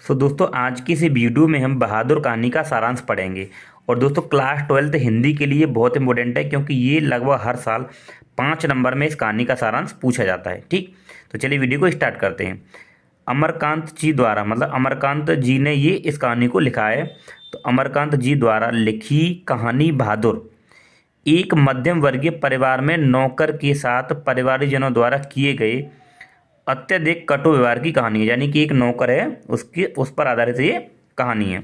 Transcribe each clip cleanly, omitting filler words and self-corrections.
दोस्तों आज की इस वीडियो में हम बहादुर कहानी का सारांश पढ़ेंगे। और दोस्तों क्लास 12 हिंदी के लिए बहुत इंपॉर्टेंट है, क्योंकि ये लगभग हर साल 5 नंबर में इस कहानी का सारांश पूछा जाता है। ठीक, तो चलिए वीडियो को स्टार्ट करते हैं। अमरकांत जी द्वारा, मतलब अमरकांत जी ने ये इस कहानी को लिखा है। तो अमरकांत जी द्वारा लिखी कहानी बहादुर एक मध्यम वर्गीय परिवार में नौकर के साथ परिवारजनों द्वारा किए गए अत्यधिक कटु व्यवहार की कहानी है। यानी कि एक नौकर है, उसकी उस पर आधारित ये कहानी है।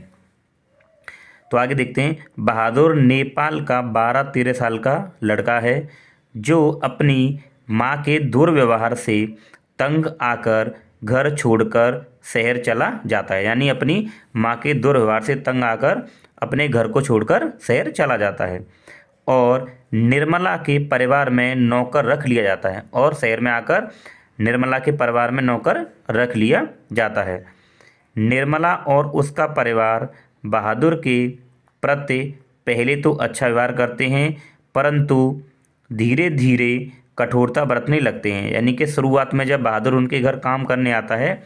तो आगे देखते हैं। बहादुर नेपाल का 12-13 साल का लड़का है, जो अपनी माँ के दुर्व्यवहार से तंग आकर घर छोड़कर शहर चला जाता है। यानी अपनी माँ के दुर्व्यवहार से तंग आकर अपने घर को छोड़कर शहर चला जाता है और निर्मला के परिवार में नौकर रख लिया जाता है। और शहर में आकर निर्मला के परिवार में नौकर रख लिया जाता है। निर्मला और उसका परिवार बहादुर के प्रति पहले तो अच्छा व्यवहार करते हैं, परंतु धीरे धीरे कठोरता बरतने लगते हैं। यानी कि शुरुआत में जब बहादुर उनके घर काम करने आता है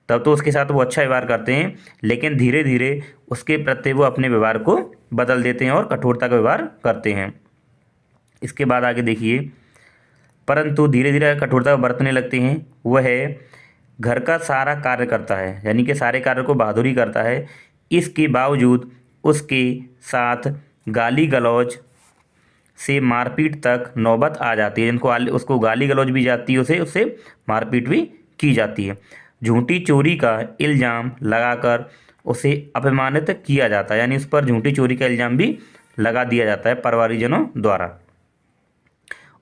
तब तो उसके साथ वो अच्छा व्यवहार करते हैं, लेकिन धीरे धीरे उसके प्रति वो अपने व्यवहार को बदल देते हैं और कठोरता का व्यवहार करते हैं। इसके बाद आगे देखिए। परंतु धीरे धीरे कठोरता बरतने लगते हैं। वह घर का सारा कार्य करता है, यानी कि सारे कार्य को बहादुर ही करता है। इसके बावजूद उसके साथ गाली गलौज से मारपीट तक नौबत आ जाती है। जिनको उसको गाली गलौज भी जाती है, उससे मारपीट भी की जाती है। झूठी चोरी का इल्ज़ाम लगाकर उसे अपमानित किया जाता है। यानी उस पर झूठी चोरी का इल्ज़ाम भी लगा दिया जाता है परिवारजनों द्वारा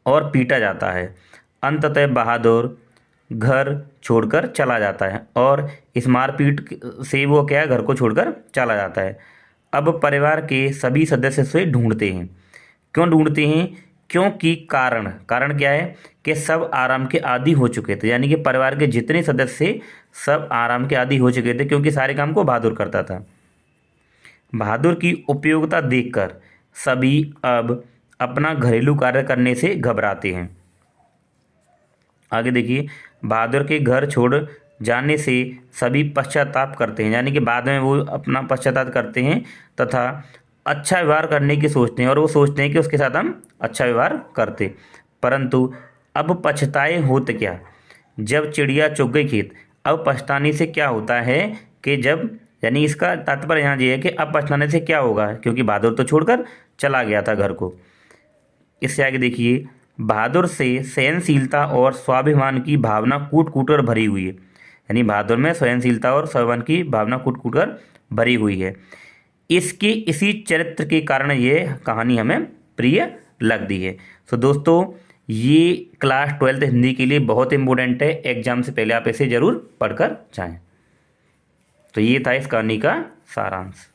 और पीटा जाता है। अंततः बहादुर घर छोड़कर चला जाता है और इस मारपीट से वो क्या है, घर को छोड़कर चला जाता है। अब परिवार के सभी सदस्य उसे ढूंढते हैं। क्यों ढूंढते हैं? क्योंकि कारण क्या है कि सब आराम के आदी हो चुके थे। यानी कि परिवार के जितने सदस्य सब आराम के आदी हो चुके थे, क्योंकि सारे काम को बहादुर करता था। बहादुर की उपयोगिता देखकर सभी अब अपना घरेलू कार्य करने से घबराते हैं। आगे देखिए। बहादुर के घर छोड़ जाने से सभी पश्चाताप करते हैं। यानी कि बाद में वो अपना पश्चाताप करते हैं तथा अच्छा व्यवहार करने की सोचते हैं, और वो सोचते हैं कि उसके साथ हम अच्छा व्यवहार करते। परंतु अब पछताए होत क्या, जब चिड़िया चुग गई खेत। अब पछताने से क्या होता है कि जब, यानी इसका तात्पर्य यहाँ ये है कि अब पछताने से क्या होगा, क्योंकि बहादुर तो छोड़कर चला गया था घर को। इससे आगे देखिए। बहादुर से सहनशीलता और स्वाभिमान की भावना कूट कूट कर भरी हुई है। यानी बहादुर में सहनशीलता और स्वाभिमान की भावना कूट कूट कर भरी हुई है। इसके इसी चरित्र के कारण ये कहानी हमें प्रिय लगती है। तो दोस्तों ये क्लास 12 हिंदी के लिए बहुत इंपॉर्टेंट है। एग्जाम से पहले आप इसे ज़रूर पढ़कर जाएं। तो ये था इस कहानी का सारांश।